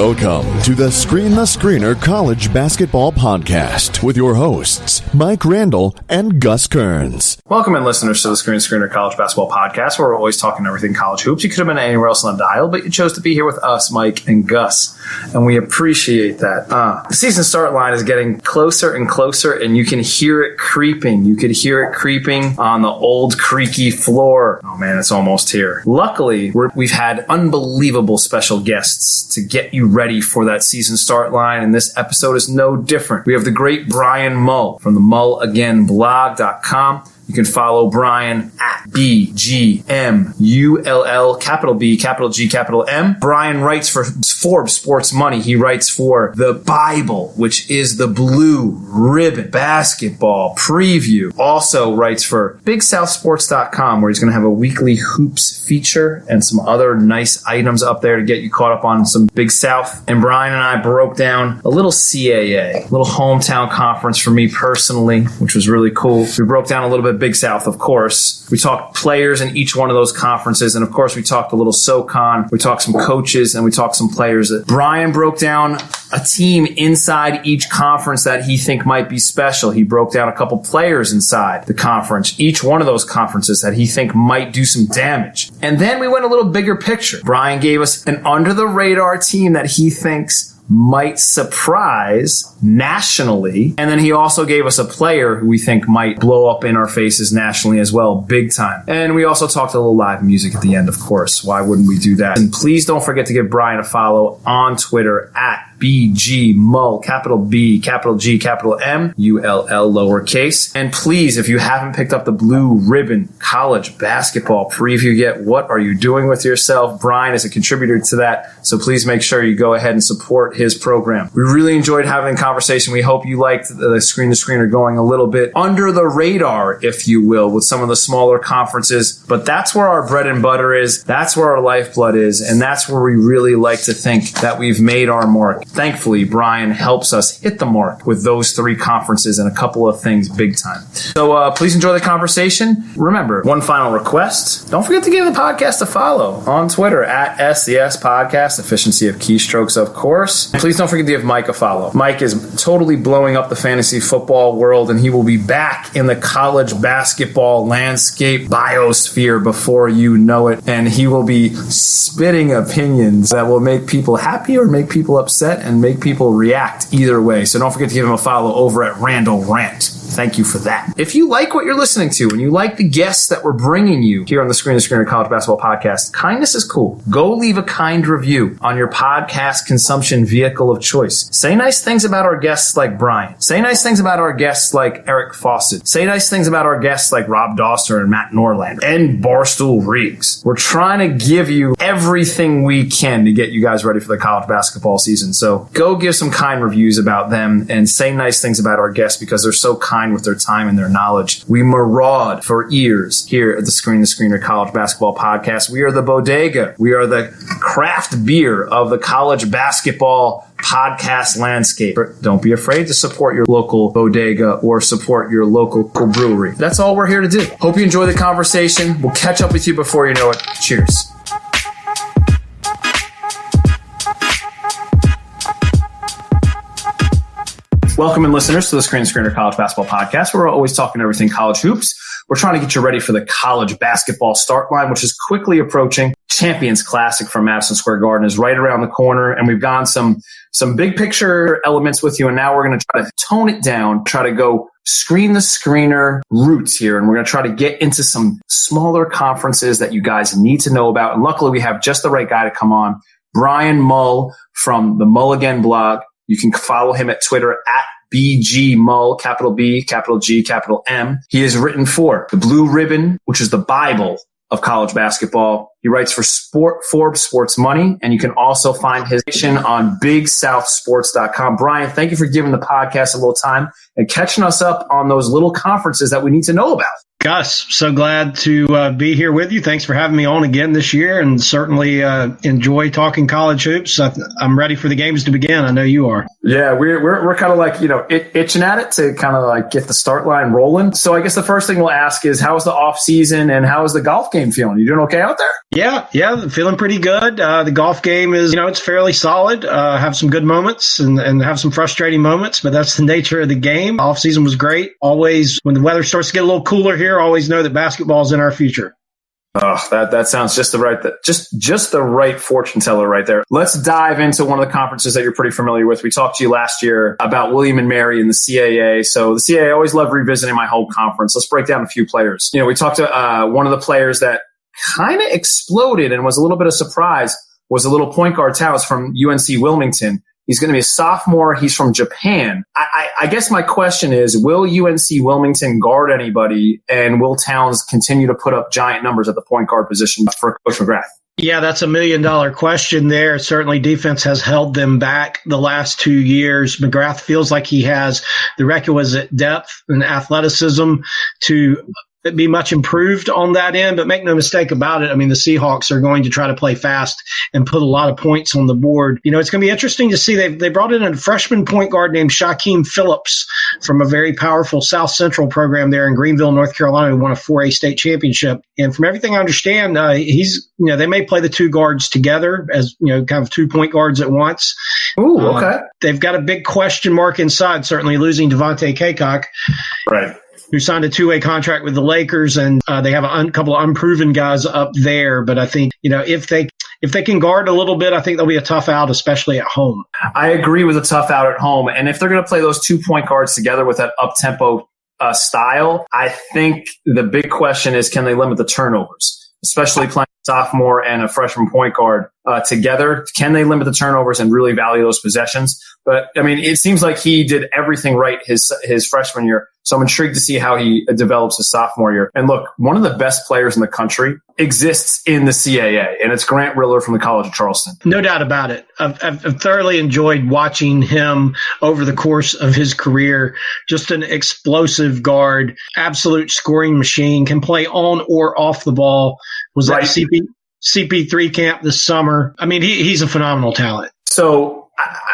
Welcome to the Screener College Basketball Podcast with your hosts, Mike Randall and Gus Kearns. Welcome in, listeners, to the Screener College Basketball Podcast, where we're always talking everything college hoops. You could have been anywhere else on the dial, but you chose to be here with us, Mike and Gus, and we appreciate that. The season start line is getting closer and closer, and you can hear it creeping. You could hear it creeping on the old creaky floor. Oh, man, it's almost here. Luckily, we've had unbelievable special guests to get you ready for that season start line, and this episode is no different. We have the great Brian Mull from the MullAgainBlog.com. You can follow Brian at BGMULL, capital B, capital G, capital M. Brian writes for Forbes Sports Money. He writes for The Bible, which is the Blue Ribbon Basketball Preview. Also writes for BigSouthSports.com, where he's going to have a weekly hoops feature and some other nice items up there to get you caught up on some Big South. And Brian and I broke down a little CAA, a little hometown conference for me personally, which was really cool. We broke down a little bit Big South, of course. We talked players in each one of those conferences, and of course we talked a little SoCon. We talked some coaches, and we talked some players. Brian broke down a team inside each conference that he think might be special. He broke down a couple players inside the conference, each one of those conferences that he think might do some damage. And then we went a little bigger picture. Brian gave us an under-the-radar team that he thinks might surprise nationally. And then he also gave us a player who we think might blow up in our faces nationally as well, big time. And we also talked a little live music at the end, of course. Why wouldn't we do that? And please don't forget to give Brian a follow on Twitter at BGMull, capital B, capital G, capital M, ULL lowercase. And please, if you haven't picked up the Blue Ribbon College Basketball Preview yet, what are you doing with yourself? Brian is a contributor to that, so please make sure you go ahead and support his program. We really enjoyed having a conversation. We hope you liked the screener going a little bit under the radar, if you will, with some of the smaller conferences. But that's where our bread and butter is. That's where our lifeblood is. And that's where we really like to think that we've made our mark. Thankfully, Brian helps us hit the mark with those three conferences and a couple of things big time. So please enjoy the conversation. Remember, one final request. Don't forget to give the podcast a follow on Twitter at SCS Podcast. Efficiency of keystrokes, of course. And please don't forget to give Mike a follow. Mike is totally blowing up the fantasy football world, and he will be back in the college basketball landscape biosphere before you know it. And he will be spitting opinions that will make people happy or make people upset and make people react either way. So don't forget to give him a follow over at Randall Rant. Thank you for that. If you like what you're listening to and you like the guests that we're bringing you here on the Screener College Basketball Podcast, kindness is cool. Go leave a kind review on your podcast consumption vehicle of choice. Say nice things about our guests like Brian. Say nice things about our guests like Eric Fawcett. Say nice things about our guests like Rob Doster and Matt Norlander and Barstool Riggs. We're trying to give you everything we can to get you guys ready for the college basketball season. So go give some kind reviews about them and say nice things about our guests because they're so kind with their time and their knowledge. We maraud for years here at the Screener College Basketball Podcast. We are the bodega. We are the craft beer of the college basketball podcast landscape. Don't be afraid to support your local bodega or support your local brewery. That's all we're here to do. Hope you enjoy the conversation. We'll catch up with you before you know it. Cheers. Welcome in, listeners, to the Screener College Basketball Podcast. We're always talking everything college hoops. We're trying to get you ready for the college basketball start line, which is quickly approaching. Champions Classic from Madison Square Garden is right around the corner, and we've gone some big picture elements with you, and now we're going to try to tone it down, try to go screener roots here, and we're going to try to get into some smaller conferences that you guys need to know about. And luckily, we have just the right guy to come on, Brian Mull from the Mull Again blog. You can follow him at Twitter at BGMull, capital B, capital G, capital M. He has written for the Blue Ribbon, which is the Bible of college basketball. He writes for Forbes Sports Money, and you can also find his on BigSouthSports.com. Brian, thank you for giving the podcast a little time and catching us up on those little conferences that we need to know about. Gus, so glad to be here with you. Thanks for having me on again this year, and certainly enjoy talking college hoops. I'm ready for the games to begin. I know you are. Yeah, we're kind of like, itching at it to kind of like get the start line rolling. So I guess the first thing we'll ask is, how was the off season and how is the golf game feeling? You doing okay out there? Yeah, feeling pretty good. The golf game is, it's fairly solid. Have some good moments and have some frustrating moments, but that's the nature of the game. Off season was great. Always, when the weather starts to get a little cooler here, always know that basketball is in our future. Oh, that sounds just the right fortune teller right there. Let's dive into one of the conferences that you're pretty familiar with. We talked to you last year about William and Mary and the CAA. So the CAA, I always love revisiting my home conference. Let's break down a few players. We talked to one of the players that kind of exploded and was a little bit of surprise was a little point guard Towns from UNC Wilmington. He's going to be a sophomore. He's from Japan. I guess my question is, will UNC Wilmington guard anybody, and will Towns continue to put up giant numbers at the point guard position for Coach McGrath? Yeah, that's $1 million question there. Certainly defense has held them back the last 2 years. McGrath feels like he has the requisite depth and athleticism to be much improved on that end, but make no mistake about it. I mean, the Seahawks are going to try to play fast and put a lot of points on the board. It's going to be interesting to see. They brought in a freshman point guard named Shaquem Phillips from a very powerful South Central program there in Greenville, North Carolina, who won a 4A state championship. And from everything I understand, they may play the two guards together as, kind of 2 point guards at once. Ooh, okay. They've got a big question mark inside, certainly losing Devontae Kaycock. Right. Who signed a 2-way contract with the Lakers, and they have a couple of unproven guys up there. But I think, if they can guard a little bit, I think they'll be a tough out, especially at home. I agree with a tough out at home. And if they're going to play those 2 point guards together with that up-tempo style, I think the big question is, can they limit the turnovers? Especially playing a sophomore and a freshman point guard together. Can they limit the turnovers and really value those possessions? But, it seems like he did everything right his freshman year. So I'm intrigued to see how he develops his sophomore year. And look, one of the best players in the country exists in the CAA, and it's Grant Riller from the College of Charleston. No doubt about it. I've thoroughly enjoyed watching him over the course of his career. Just an explosive guard, absolute scoring machine, can play on or off the ball. Was at CP3 camp this summer. He's a phenomenal talent. So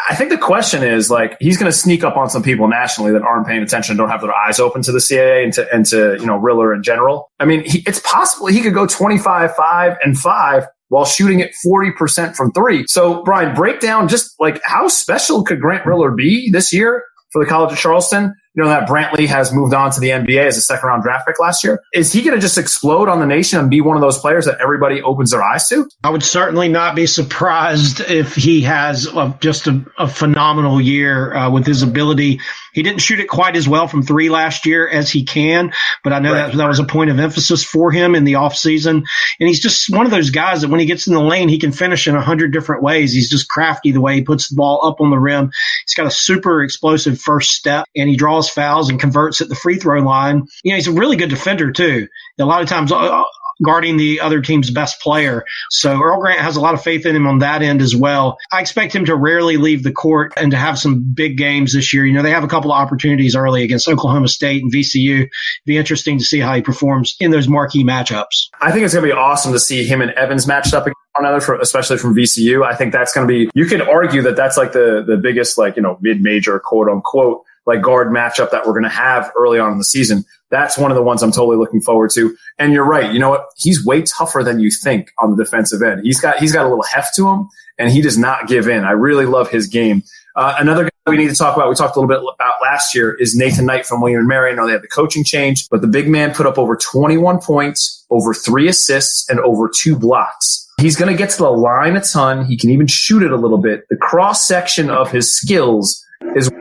I think the question is, he's going to sneak up on some people nationally that aren't paying attention, don't have their eyes open to the CAA and to Riller in general. It's possible he could go 25-5-5 while shooting at 40% from three. So, Brian, break down just how special could Grant Riller be this year for the College of Charleston? That Brantley has moved on to the NBA as a second-round draft pick last year. Is he going to just explode on the nation and be one of those players that everybody opens their eyes to? I would certainly not be surprised if he has just a phenomenal year with his ability. He didn't shoot it quite as well from three last year as he can, but I know that was a point of emphasis for him in the offseason. And he's just one of those guys that when he gets in the lane, he can finish in 100 different ways. He's just crafty the way he puts the ball up on the rim. He's got a super explosive first step, and he draws fouls and converts at the free throw line. He's a really good defender too. A lot of times guarding the other team's best player. So Earl Grant has a lot of faith in him on that end as well. I expect him to rarely leave the court and to have some big games this year. They have a couple of opportunities early against Oklahoma State and VCU. Be interesting to see how he performs in those marquee matchups. I think it's going to be awesome to see him and Evans matched up against one another, especially from VCU. I think that's going to be, you could argue that that's the biggest, mid-major, quote unquote, guard matchup that we're going to have early on in the season. That's one of the ones I'm totally looking forward to. And you're right. You know what? He's way tougher than you think on the defensive end. He's got a little heft to him, and he does not give in. I really love his game. Another guy we need to talk about, we talked a little bit about last year, is Nathan Knight from William & Mary. I know they had the coaching change, but the big man put up over 21 points, over 3 assists, and over 2 blocks. He's going to get to the line a ton. He can even shoot it a little bit. The cross-section of his skills is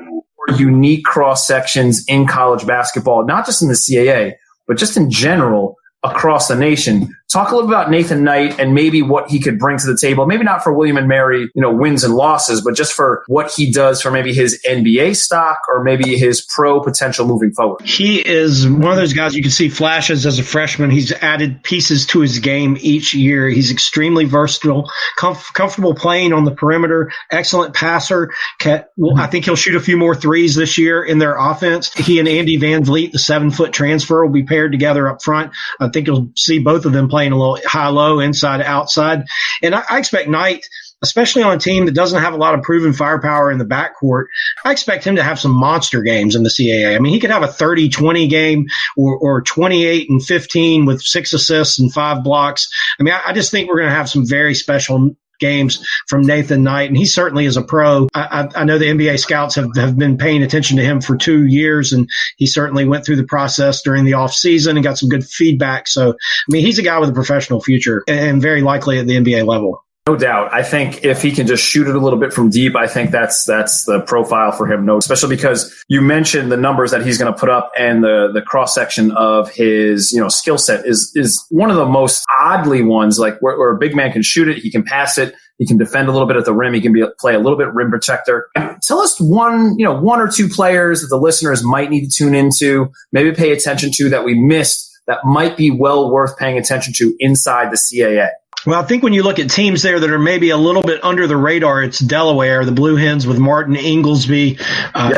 unique cross sections in college basketball, not just in the CAA, but just in general across the nation. Talk a little about Nathan Knight and maybe what he could bring to the table. Maybe not for William & Mary, wins and losses, but just for what he does for maybe his NBA stock or maybe his pro potential moving forward. He is one of those guys you can see flashes as a freshman. He's added pieces to his game each year. He's extremely versatile, comfortable playing on the perimeter, excellent passer. I think he'll shoot a few more threes this year in their offense. He and Andy Van Vliet, the 7-foot transfer, will be paired together up front. I think you'll see both of them playing a little high-low, inside-outside. And I expect Knight especially on a team that doesn't have a lot of proven firepower in the backcourt. I expect him to have some monster games in the CAA. I mean, he could have a 30-20 game or 28-15 with 6 assists and 5 blocks. I mean, I just think we're going to have some very special games from Nathan Knight, and he certainly is a pro. I know the NBA scouts have been paying attention to him for 2 years, and he certainly went through the process during the off season and got some good feedback. So, I mean, he's a guy with a professional future and very likely at the NBA level. No doubt. I think if he can just shoot it a little bit from deep, I think that's the profile for him. No, especially because you mentioned the numbers that he's going to put up, and the cross section of his skill set is one of the most oddly ones. Like where a big man can shoot it, he can pass it, he can defend a little bit at the rim, he can play a little bit rim protector. Tell us one or two players that the listeners might need to tune into, maybe pay attention to that we missed that might be well worth paying attention to inside the CAA. Well, I think when you look at teams there that are maybe a little bit under the radar, it's Delaware, the Blue Hens with Martin Inglesby.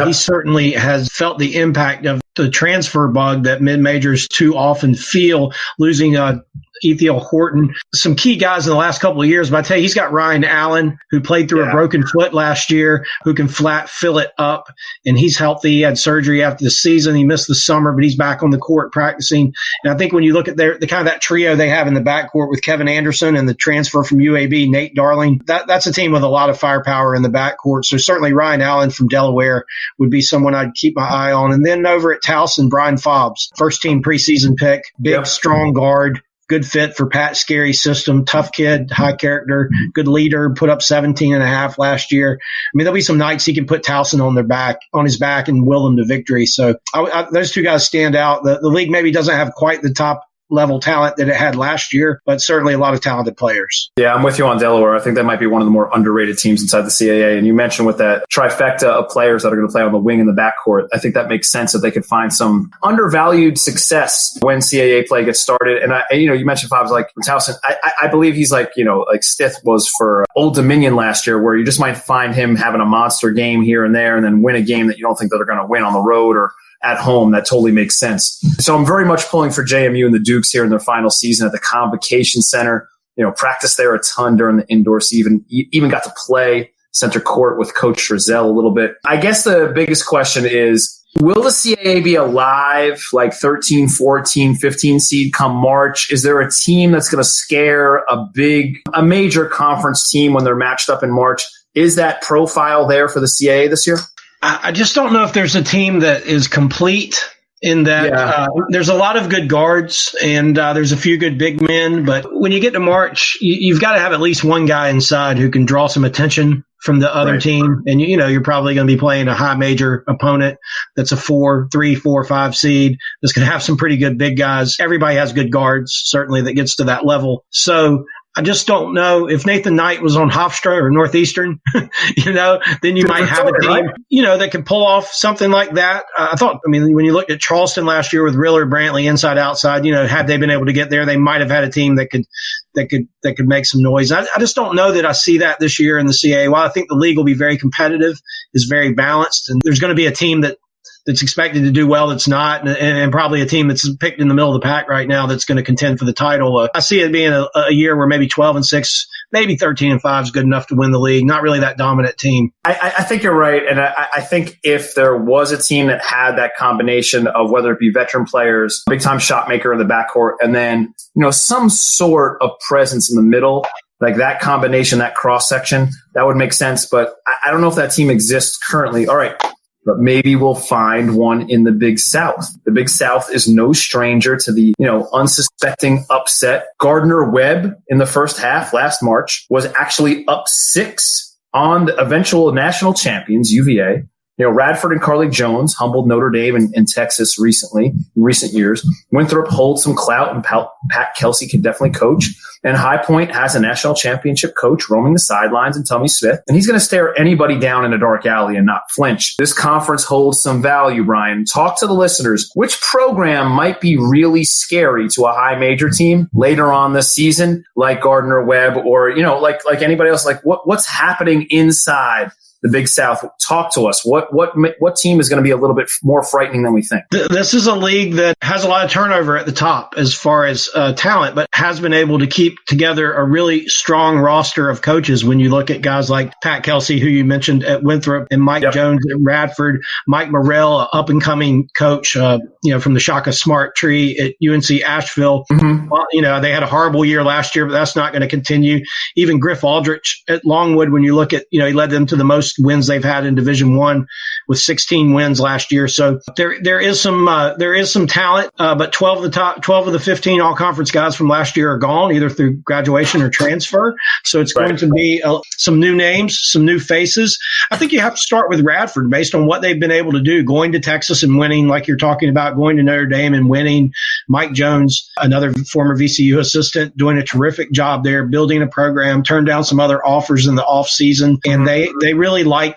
He certainly has felt the impact of the transfer bug that mid-majors too often feel, losing Ethiel Horton, some key guys in the last couple of years. But I tell you, he's got Ryan Allen, who played through a broken foot last year, who can flat fill it up, and he's healthy. He had surgery after the season. He missed the summer, but he's back on the court practicing. And I think when you look at the kind of that trio they have in the backcourt with Kevin Anderson and the transfer from UAB, Nate Darling, that's a team with a lot of firepower in the backcourt. So certainly Ryan Allen from Delaware would be someone I'd keep my eye on. And then over at Towson, Brian Fobbs, first team preseason pick, big, strong guard. Good fit for Pat Scary's system, tough kid, high character, good leader, put up 17.5 last year. I mean, there'll be some nights he can put Towson on his back and will them to victory. So those two guys stand out. The league maybe doesn't have quite the top level talent that it had last year, but certainly a lot of talented players. Yeah, I'm with you on Delaware. I think that might be one of the more underrated teams inside the CAA. And you mentioned with that trifecta of players that are going to play on the wing and the backcourt, I think that makes sense that they could find some undervalued success when CAA play gets started. And you mentioned Fobbs like Towson. I believe he's like Stith was for Old Dominion last year, where you just might find him having a monster game here and there, and then win a game that you don't think that they're going to win on the road or at home. That totally makes sense. So I'm very much pulling for JMU and the Dukes here in their final season at the Convocation Center. Practiced there a ton during the indoor season. Even got to play center court with Coach Frizzell a little bit. I guess the biggest question is, will the CAA be alive like 13, 14, 15 seed come March? Is there a team that's going to scare a major conference team when they're matched up in March? Is that profile there for the CAA this year? I just don't know if there's a team that is complete in that there's a lot of good guards and there's a few good big men. But when you get to March, you've got to have at least one guy inside who can draw some attention from the other team. And, you're probably going to be playing a high major opponent that's a 3, 4, 5 seed that's going to have some pretty good big guys. Everybody has good guards, certainly, that gets to that level. So I just don't know if Nathan Knight was on Hofstra or Northeastern, then you might have a team, that could pull off something like that. When you looked at Charleston last year with Riller, Brantley, inside, outside, had they been able to get there, they might have had a team that could make some noise. I just don't know that I see that this year in the CAA. While I think the league will be very competitive, is very balanced, and there's going to be a team that's expected to do well that's not, and probably a team that's picked in the middle of the pack right now that's going to contend for the title. I see it being a year where maybe 12-6, maybe 13-5 is good enough to win the league. Not really that dominant team. I think you're right, and I think if there was a team that had that combination of whether it be veteran players, big-time shot maker in the backcourt, and then some sort of presence in the middle, like that combination, that cross-section, that would make sense. But I don't know if that team exists currently. All right. But maybe we'll find one in the Big South. The Big South is no stranger to the, unsuspecting upset. Gardner-Webb in the first half last March was actually up 6 on the eventual national champions, UVA. Radford and Carly Jones humbled Notre Dame in Texas in recent years. Winthrop holds some clout, and Pat Kelsey can definitely coach. And High Point has a national championship coach roaming the sidelines in Tommy Smith. And he's going to stare anybody down in a dark alley and not flinch. This conference holds some value, Brian. Talk to the listeners. Which program might be really scary to a high major team later on this season, like Gardner-Webb or, like anybody else? Like what's happening inside the Big South. Talk to us. What team is going to be a little bit more frightening than we think? This is a league that has a lot of turnover at the top as far as talent, but has been able to keep together a really strong roster of coaches. When you look at guys like Pat Kelsey, who you mentioned at Winthrop, and Mike Jones at Radford, Mike Morrell, an up-and-coming coach, from the Shaka Smart tree at UNC Asheville. Mm-hmm. Well, they had a horrible year last year, but that's not going to continue. Even Griff Aldrich at Longwood, when you look at, he led them to the most wins they've had in Division I with 16 wins last year. So there is some talent, but 12 of the 15 all-conference guys from last year are gone, either through graduation or transfer. So it's going to be some new names, some new faces. I think you have to start with Radford based on what they've been able to do, going to Texas and winning, like you're talking about, going to Notre Dame and winning. Mike Jones, another former VCU assistant, doing a terrific job there, building a program, turned down some other offers in the off season, and they really like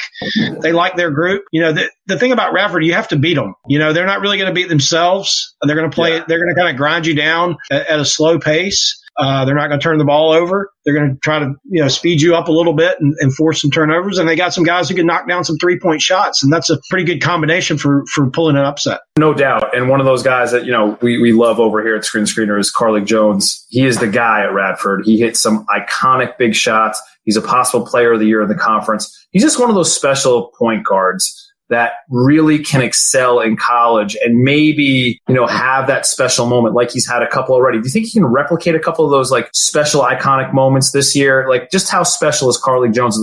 their group. The thing about Radford, you have to beat them. They're not really going to beat themselves. They're going to play. They're going to kind of grind you down at a slow pace. They're not going to turn the ball over. They're going to try to, speed you up a little bit and force some turnovers. And they got some guys who can knock down some 3-point shots. And that's a pretty good combination for pulling an upset. No doubt. And one of those guys that, we love over here at Screen Screener is Carlik Jones. He is the guy at Radford. He hits some iconic big shots. He's a possible player of the year in the conference. He's just one of those special point guards that really can excel in college and maybe, have that special moment like he's had a couple already. Do you think he can replicate a couple of those like special iconic moments this year? Like, just how special is Carlik Jones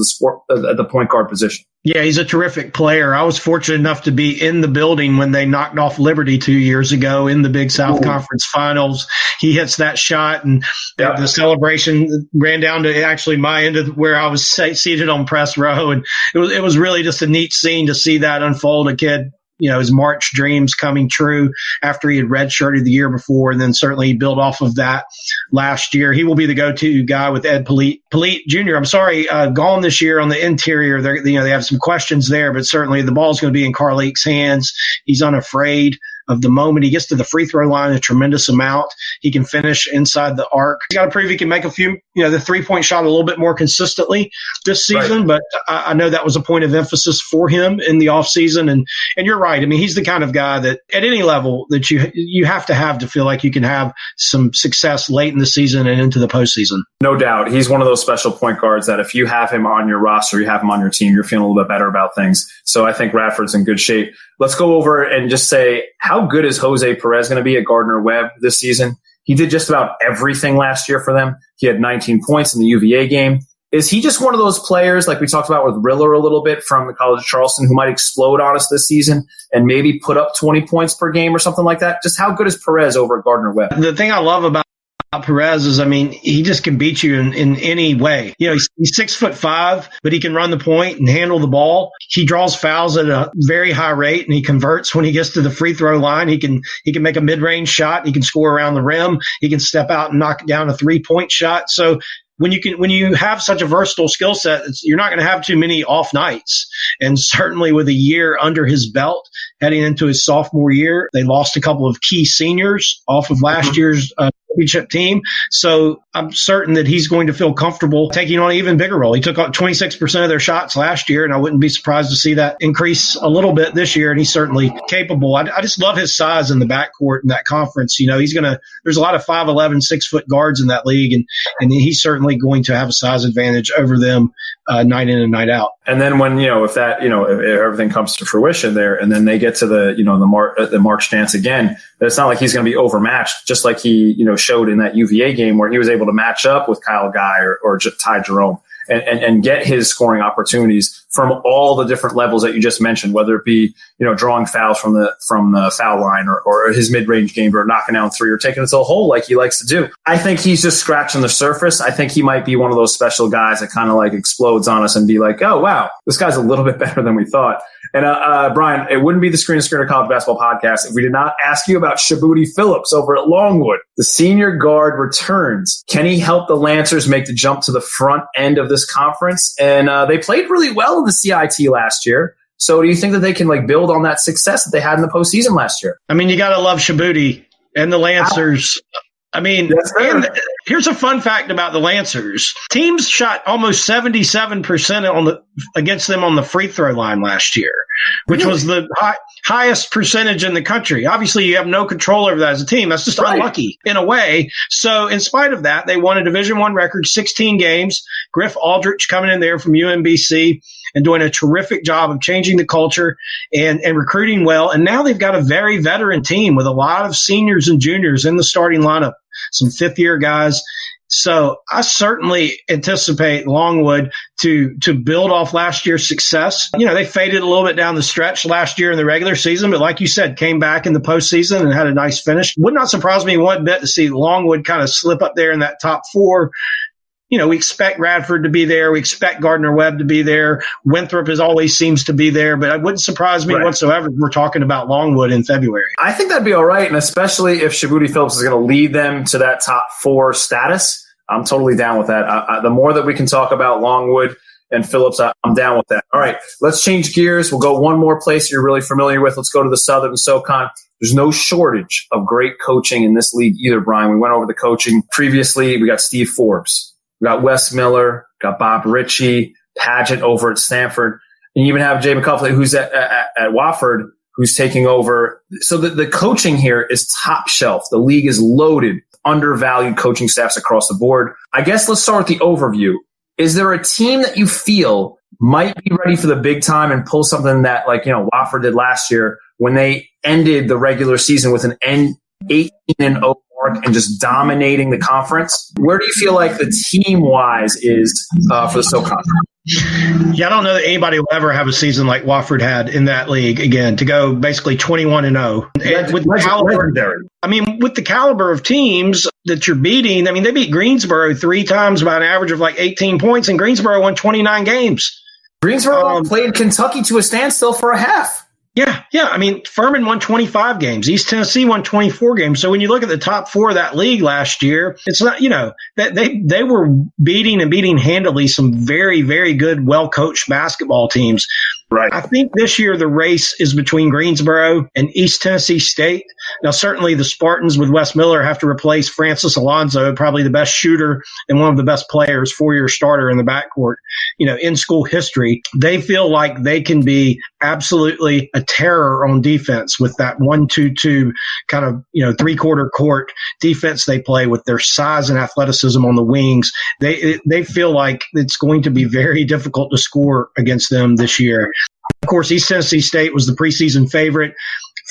at the point guard position? Yeah, he's a terrific player. I was fortunate enough to be in the building when they knocked off Liberty 2 years ago in the Big South Conference Finals. He hits that shot, and the celebration ran down to actually my end of where I was seated on press row, and it was really just a neat scene to see that unfold. A kid, his March dreams coming true after he had redshirted the year before, and then certainly he built off of that last year. He will be the go-to guy with Ed Polite Jr. I'm sorry, gone this year on the interior. They have some questions there, but certainly the ball's going to be in Carlik's hands. He's unafraid of the moment. He gets to the free throw line a tremendous amount. He can finish inside the arc. He's got to prove he can make a few, the 3-point shot a little bit more consistently this season, but I know that was a point of emphasis for him in the offseason. And you're right. I mean, he's the kind of guy that at any level that you have to feel like you can have some success late in the season and into the postseason. No doubt. He's one of those special point guards that if you have him on your roster, you have him on your team, you're feeling a little bit better about things. So I think Radford's in good shape. Let's go over and just say, how good is Jose Perez going to be at Gardner-Webb this season? He did just about everything last year for them. He had 19 points in the UVA game. Is he just one of those players, like we talked about with Riller a little bit from the College of Charleston, who might explode on us this season and maybe put up 20 points per game or something like that? Just how good is Perez over at Gardner-Webb? The thing I love about Perez is, he just can beat you in any way. He's 6'5", but he can run the point and handle the ball. He draws fouls at a very high rate, and he converts when he gets to the free throw line. He can make a mid-range shot. He can score around the rim. He can step out and knock down a 3-point shot. So when you have such a versatile skill set, you're not going to have too many off nights. And certainly with a year under his belt, heading into his sophomore year, they lost a couple of key seniors off of last year's championship team. So I'm certain that he's going to feel comfortable taking on an even bigger role. He took on 26% of their shots last year, and I wouldn't be surprised to see that increase a little bit this year. And he's certainly capable. I just love his size in the backcourt in that conference. There's a lot of 5'11", 6-foot guards in that league, and he's certainly going to have a size advantage over them night in and night out. And then when, if everything comes to fruition there, and then they get to the March dance again, it's not like he's going to be overmatched, just like he, showed in that UVA game where he was able to match up with Kyle Guy or Ty Jerome and get his scoring opportunities from all the different levels that you just mentioned, whether it be, drawing fouls from the foul line or his mid-range game or knocking down three or taking it to the hole like he likes to do. I think he's just scratching the surface. I think he might be one of those special guys that kind of like explodes on us and be like, oh, wow, this guy's a little bit better than we thought. And Brian, it wouldn't be the Screen and Screener College Basketball Podcast if we did not ask you about Shabuti Phillips over at Longwood. The senior guard returns. Can he help the Lancers make the jump to the front end of this conference? And they played really well in the CIT last year. So do you think that they can build on that success that they had in the postseason last year? You got to love Shabuti and the Lancers. I mean, and here's a fun fact about the Lancers. Teams shot almost 77% against them on the free throw line last year, which was the highest percentage in the country. Obviously, you have no control over that as a team. That's just unlucky in a way. So in spite of that, they won a Division I record, 16 games. Griff Aldrich coming in there from UMBC and doing a terrific job of changing the culture and recruiting well. And now they've got a very veteran team with a lot of seniors and juniors in the starting lineup, some fifth-year guys. So I certainly anticipate Longwood to build off last year's success. You know, they faded a little bit down the stretch last year in the regular season, but like you said, came back in the postseason and had a nice finish. Would not surprise me one bit to see Longwood kind of slip up there in that top four. You know, we expect Radford to be there. We expect Gardner-Webb to be there. Winthrop always seems to be there, but it wouldn't surprise me whatsoever if we're talking about Longwood in February. I think that'd be all right, and especially if Shabuti Phillips is going to lead them to that top four status, I'm totally down with that. The more that we can talk about Longwood and Phillips, I'm down with that. All right, let's change gears. We'll go one more place you're really familiar with. Let's go to the Southern SoCon. There's no shortage of great coaching in this league either, Brian. We went over the coaching previously. We got Steve Forbes. We got Wes Miller, got Bob Ritchie, Padgett over at Stanford, and you even have Jay McCuffley, who's at Wofford, who's taking over. So the coaching here is top shelf. The league is loaded, undervalued coaching staffs across the board. I guess let's start with the overview. Is there a team that you feel might be ready for the big time and pull something that, like, you know, Wofford did last year when they ended the regular season with an 18-0 and just dominating the conference? Where do you feel like the team-wise is for the SoCon? Yeah, I don't know that anybody will ever have a season like Wofford had in that league again, to go basically 21-0. With the caliber of teams that you're beating, I mean, they beat Greensboro 3 times by an average of like 18 points, and Greensboro won 29 games. Greensboro played Kentucky to a standstill for a half. Yeah. I mean, Furman won 25 games. East Tennessee won 24 games. So when you look at the top four of that league last year, it's not, you know, that they were beating handily some very, very good, well-coached basketball teams. Right. I think this year the race is between Greensboro and East Tennessee State. Now, certainly the Spartans with Wes Miller have to replace Francis Alonso, probably the best shooter and one of the best players, 4-year starter in the backcourt, you know, in school history. They feel like they can be absolutely a terror on defense with that 1-2-2 kind of, you know, 3-quarter court defense they play with their size and athleticism on the wings. They feel like it's going to be very difficult to score against them this year. Of course, East Tennessee State was the preseason favorite.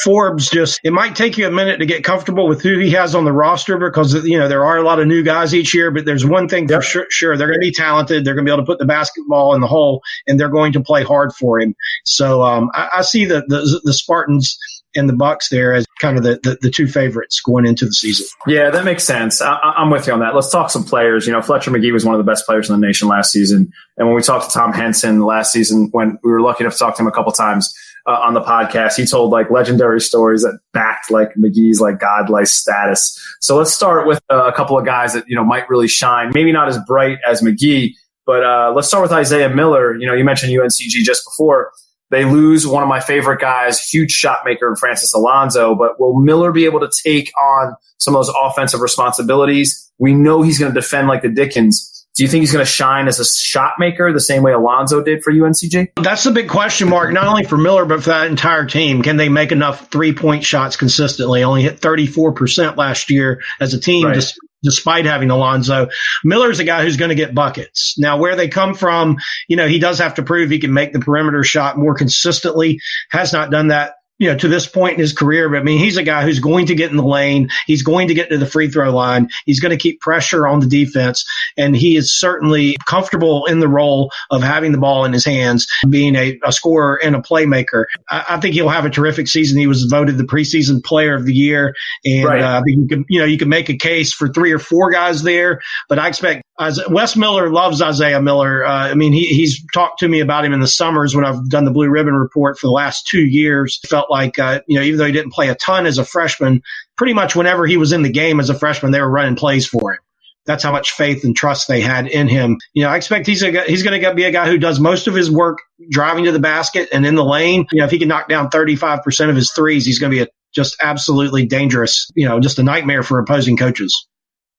Forbes it might take you a minute to get comfortable with who he has on the roster because, you know, there are a lot of new guys each year, but there's one thing for sure. They're going to be talented. They're going to be able to put the basketball in the hole, and they're going to play hard for him. So I see the Spartans and the Bucks there as kind of the two favorites going into the season. Yeah, that makes sense. I'm with you on that. Let's talk some players. You know, Fletcher McGee was one of the best players in the nation last season. And when we talked to Tom Henson last season, when we were lucky enough to talk to him a couple times on the podcast, he told like legendary stories that backed like McGee's like godlike status. So let's start with a couple of guys that, you know, might really shine. Maybe not as bright as McGee, but let's start with Isaiah Miller. You know, you mentioned UNCG just before. They lose one of my favorite guys, huge shot maker in Francis Alonso, but will Miller be able to take on some of those offensive responsibilities? We know he's going to defend like the Dickens. Do you think he's going to shine as a shot maker the same way Alonso did for UNCG? That's the big question mark, not only for Miller, but for that entire team. Can they make enough 3-point shots consistently? Only hit 34% last year as a team, right, despite having Alonso. Miller's a guy who's going to get buckets. Now, where they come from, you know, he does have to prove he can make the perimeter shot more consistently. Has not done that, you know, to this point in his career. But I mean, he's a guy who's going to get in the lane. He's going to get to the free throw line. He's going to keep pressure on the defense. And he is certainly comfortable in the role of having the ball in his hands, being a scorer and a playmaker. I think he'll have a terrific season. He was voted the preseason player of the year. And right, I think you can make a case for 3 or 4 guys there. But I expect Wes Miller loves Isaiah Miller. I mean, he's talked to me about him in the summers when I've done the Blue Ribbon Report for the last 2 years. Felt like, even though he didn't play a ton as a freshman, pretty much whenever he was in the game as a freshman, they were running plays for him. That's how much faith and trust they had in him. You know, I expect he's going to be a guy who does most of his work driving to the basket and in the lane. You know, if he can knock down 35% of his threes, he's going to be just absolutely dangerous, just a nightmare for opposing coaches.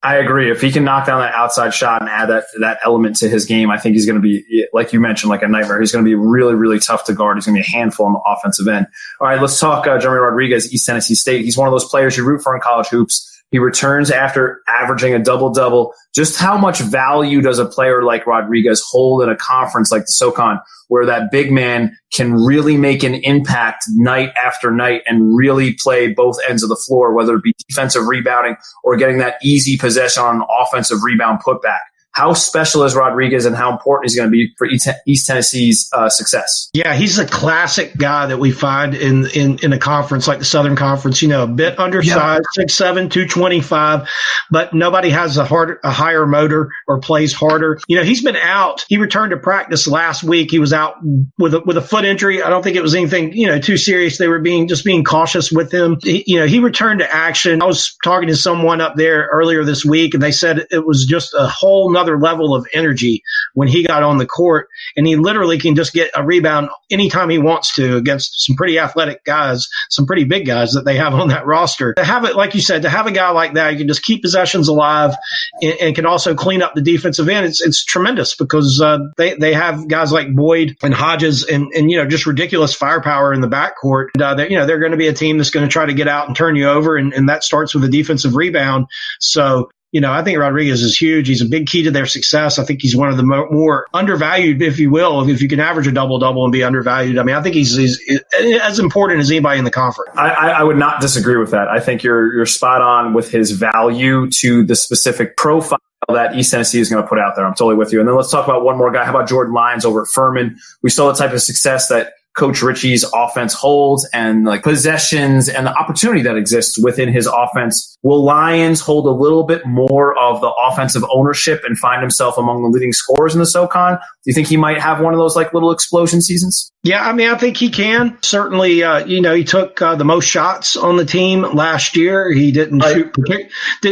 I agree. If he can knock down that outside shot and add that element to his game, I think he's going to be, like you mentioned, like a nightmare. He's going to be really, really tough to guard. He's going to be a handful on the offensive end. All right, let's talk Jeremy Rodriguez, East Tennessee State. He's one of those players you root for in college hoops. He returns after averaging a double-double. Just how much value does a player like Rodriguez hold in a conference like the SoCon, where that big man can really make an impact night after night and really play both ends of the floor, whether it be defensive rebounding or getting that easy possession on an offensive rebound putback? How special is Rodriguez, and how important is he going to be for East Tennessee's success? Yeah, he's a classic guy that we find in a conference like the Southern Conference. A bit undersized, 6'7", 225, but nobody has a higher motor or plays harder. He's been out. He returned to practice last week. He was out with a foot injury. I don't think it was anything too serious. They were being cautious with him. He returned to action. I was talking to someone up there earlier this week, and they said it was just a whole nother level of energy when he got on the court, and he literally can just get a rebound anytime he wants to against some pretty athletic guys, some pretty big guys that they have on that roster. To have it, like you said, to have a guy like that, you can just keep possessions alive and can also clean up the defensive end. It's tremendous because they have guys like Boyd and Hodges and just ridiculous firepower in the backcourt. They're going to be a team that's going to try to get out and turn you over, and that starts with a defensive rebound. So I think Rodriguez is huge. He's a big key to their success. I think he's one of the more undervalued, if you will, if you can average a double-double and be undervalued. I mean, I think he's as important as anybody in the conference. I would not disagree with that. I think you're spot on with his value to the specific profile that East Tennessee is going to put out there. I'm totally with you. And then let's talk about one more guy. How about Jordan Lyons over at Furman? We saw the type of success that Coach Ritchie's offense holds and like possessions and the opportunity that exists within his offense. Will Lyons hold a little bit more of the offensive ownership and find himself among the leading scorers in the SoCon? Do you think he might have one of those like little explosion seasons? Yeah, I mean, I think he can. Certainly, he took the most shots on the team last year. He didn't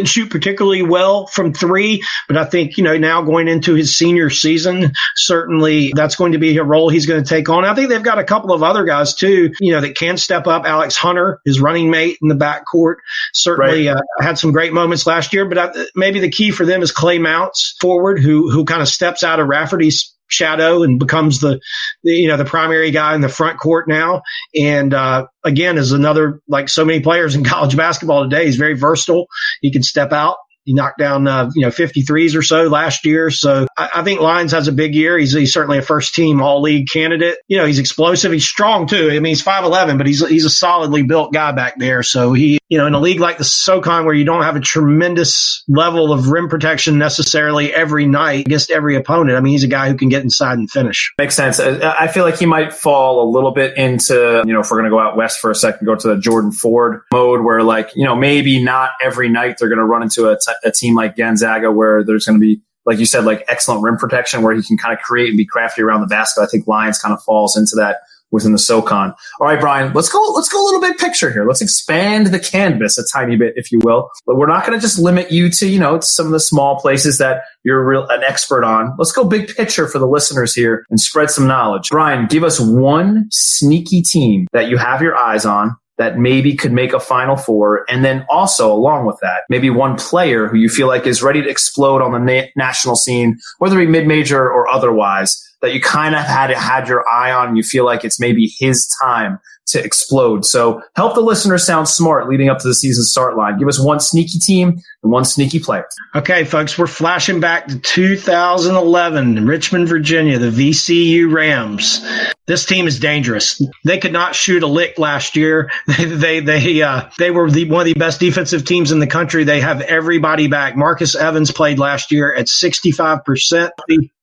shoot particularly well from three, but I think, now going into his senior season, certainly that's going to be a role he's going to take on. I think they've got a couple of other guys too, that can step up. Alex Hunter, his running mate in the backcourt, certainly had some great moments last year, but maybe the key for them is Clay Mounts forward, who kind of steps out of Rafferty's shadow and becomes the primary guy in the front court now. And again, is another, like so many players in college basketball today, he's very versatile. He can step out. He knocked down 53s or so last year. So I think Lyons has a big year. He's certainly a first-team all-league candidate. He's explosive. He's strong too. I mean, he's 5'11", but he's a solidly built guy back there. So he, in a league like the SoCon where you don't have a tremendous level of rim protection necessarily every night against every opponent, I mean, he's a guy who can get inside and finish. Makes sense. I feel like he might fall a little bit into, if we're going to go out west for a second, go to the Jordan Ford mode where maybe not every night they're going to run into a team like Gonzaga where there's going to be, like you said, like excellent rim protection where he can kind of create and be crafty around the basket. I think Lyons kind of falls into that within the SoCon. All right, Brian, let's go a little bit picture here. Let's expand the canvas a tiny bit, if you will. But we're not going to just limit you to, some of the small places that you're an expert on. Let's go big picture for the listeners here and spread some knowledge. Brian, give us one sneaky team that you have your eyes on that maybe could make a Final Four, and then also along with that, maybe one player who you feel like is ready to explode on the national scene, whether it be mid-major or otherwise, that you kind of had your eye on and you feel like it's maybe his time to explode. So help the listeners sound smart leading up to the season start line. Give us one sneaky team and one sneaky player. Okay, folks, we're flashing back to 2011 in Richmond, Virginia, the VCU Rams. This team is dangerous. They could not shoot a lick last year. They were one of the best defensive teams in the country. They have everybody back. Marcus Evans played last year at 65%.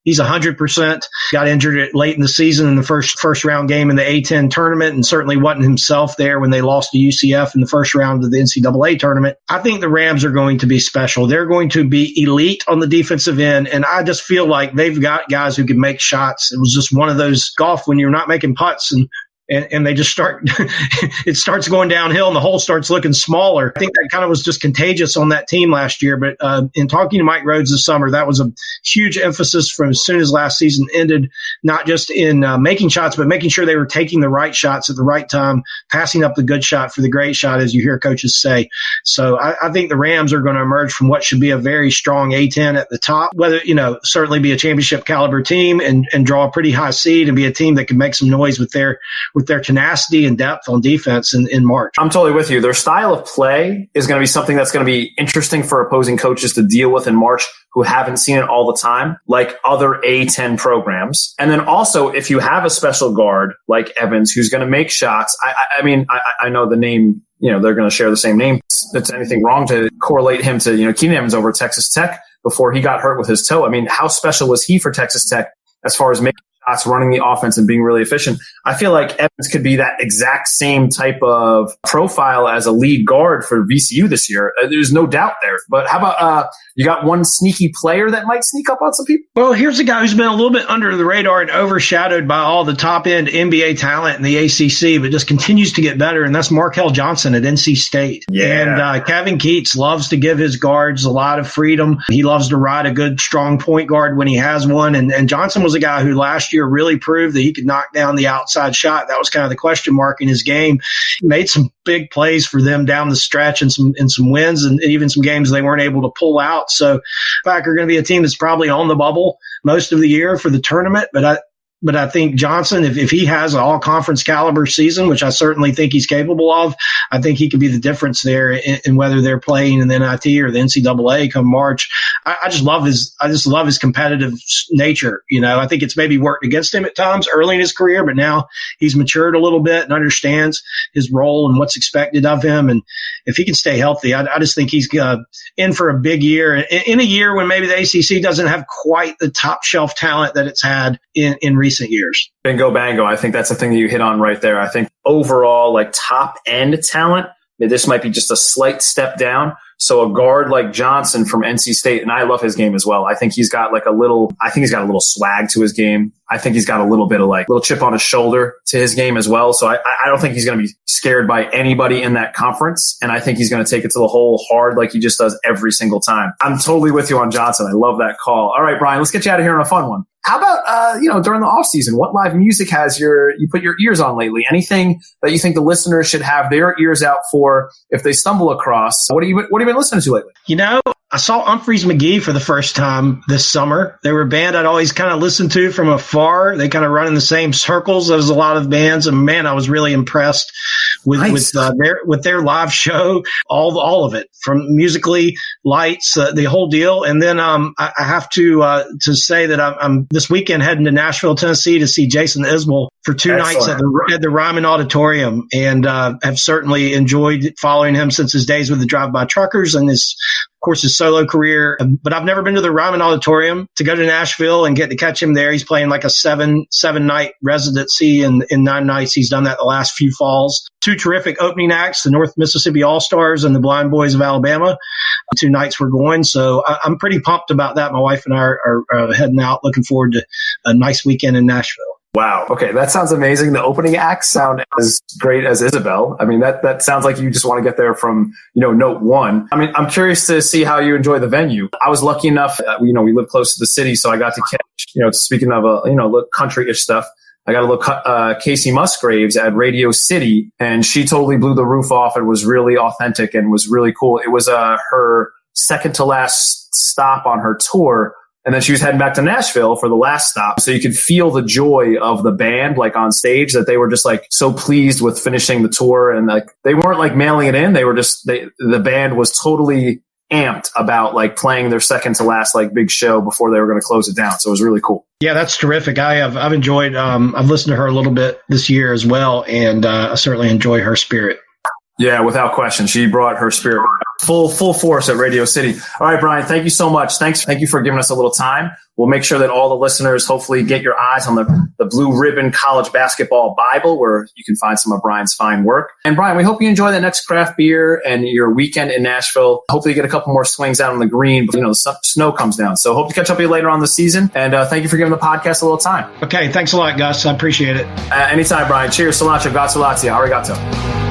He's 100%. Got injured late in the season in the first round game in the A-10 tournament, and certainly wasn't himself there when they lost to UCF in the first round of the NCAA tournament. I think the Rams are going to be special. They're going to be elite on the defensive end, and I just feel like they've got guys who can make shots. It was just one of those golf when you're not making putts and and they just start, it starts going downhill and the hole starts looking smaller. I think that kind of was just contagious on that team last year. But in talking to Mike Rhodes this summer, that was a huge emphasis from as soon as last season ended, not just in making shots, but making sure they were taking the right shots at the right time, passing up the good shot for the great shot, as you hear coaches say. So I think the Rams are going to emerge from what should be a very strong A-10 at the top, whether, certainly be a championship caliber team and draw a pretty high seed and be a team that can make some noise with their tenacity and depth on defense in March. I'm totally with you. Their style of play is going to be something that's going to be interesting for opposing coaches to deal with in March who haven't seen it all the time, like other A-10 programs. And then also, if you have a special guard like Evans who's going to make shots, I know the name, they're going to share the same name. It's anything wrong to correlate him to, Keenan Evans over at Texas Tech before he got hurt with his toe. I mean, how special was he for Texas Tech as far as making shots, running the offense, and being really efficient? I feel like Evans could be that exact same type of profile as a lead guard for VCU this year. There's no doubt there. But how about you got one sneaky player that might sneak up on some people? Well, here's a guy who's been a little bit under the radar and overshadowed by all the top-end NBA talent in the ACC, but just continues to get better, and that's Markell Johnson at NC State. Yeah. And Kevin Keats loves to give his guards a lot of freedom. He loves to ride a good, strong point guard when he has one, and Johnson was a guy who last year really proved that he could knock down the outside shot. That was kind of the question mark in his game. He made some big plays for them down the stretch in some wins and even some games they weren't able to pull out. So, Pack are going to be a team that's probably on the bubble most of the year for the tournament. But I think Johnson, if he has an all-conference caliber season, which I certainly think he's capable of, I think he could be the difference there in whether they're playing in the NIT or the NCAA come March. I just love his competitive nature. I think it's maybe worked against him at times early in his career, but now he's matured a little bit and understands his role and what's expected of him. And if he can stay healthy, I just think he's in for a big year. In a year when maybe the ACC doesn't have quite the top shelf talent that it's had in recent years. Bingo bango. I think that's the thing that you hit on right there. I think overall, like top end talent, this might be just a slight step down. So a guard like Johnson from NC State, and I love his game as well. I think he's got a little swag to his game. I think he's got a little bit of little chip on his shoulder to his game as well. So I don't think he's going to be scared by anybody in that conference. And I think he's going to take it to the hole hard like he just does every single time. I'm totally with you on Johnson. I love that call. All right, Brian, let's get you out of here on a fun one. How about, during the off season, what live music has you put your ears on lately? Anything that you think the listeners should have their ears out for if they stumble across? What have you been listening to lately? I saw Humphreys McGee for the first time this summer. They were a band I'd always kind of listened to from afar. They kind of run in the same circles as a lot of bands. And man, I was really impressed with their live show, all of it, from musically, lights, the whole deal. And then I have to say that I'm this weekend heading to Nashville, Tennessee to see Jason Isbell for 2 nights at the Ryman Auditorium, and have certainly enjoyed following him since his days with the Drive-By Truckers and his solo career. But I've never been to the Ryman Auditorium. To go to Nashville and get to catch him there, he's playing like a seven night residency in 9 nights. He's done that the last few falls. 2 terrific opening acts, the North Mississippi All-Stars and the Blind Boys of Alabama. 2 nights we're going. So I'm pretty pumped about that. My wife and I are heading out, looking forward to a nice weekend in Nashville. Wow. Okay. That sounds amazing. The opening acts sound as great as Isabel. I mean, that sounds like you just want to get there from, note one. I mean, I'm curious to see how you enjoy the venue. I was lucky enough, we live close to the city, so I got to catch, speaking of, country-ish stuff, I got to look Casey Musgraves at Radio City, and she totally blew the roof off and was really authentic and was really cool. It was her second to last stop on her tour. And then she was heading back to Nashville for the last stop. So you could feel the joy of the band, on stage, that they were just so pleased with finishing the tour. And they weren't mailing it in. They were the band was totally amped about playing their second to last big show before they were going to close it down. So it was really cool. Yeah, that's terrific. I've enjoyed, I've listened to her a little bit this year as well. And I certainly enjoy her spirit. Yeah, without question. She brought her spirit full force at Radio City. All right, Brian, thank you so much. Thank you for giving us a little time. We'll make sure that all the listeners hopefully get your eyes on the Blue Ribbon College Basketball Bible, where you can find some of Brian's fine work. And Brian, we hope you enjoy the next craft beer and your weekend in Nashville. Hopefully you get a couple more swings out on the green, but the snow comes down. So hope to catch up with you later on this season. And thank you for giving the podcast a little time. Okay, thanks a lot, Gus. I appreciate it. Anytime, Brian. Cheers. Cilantro. Grazie. Arigato.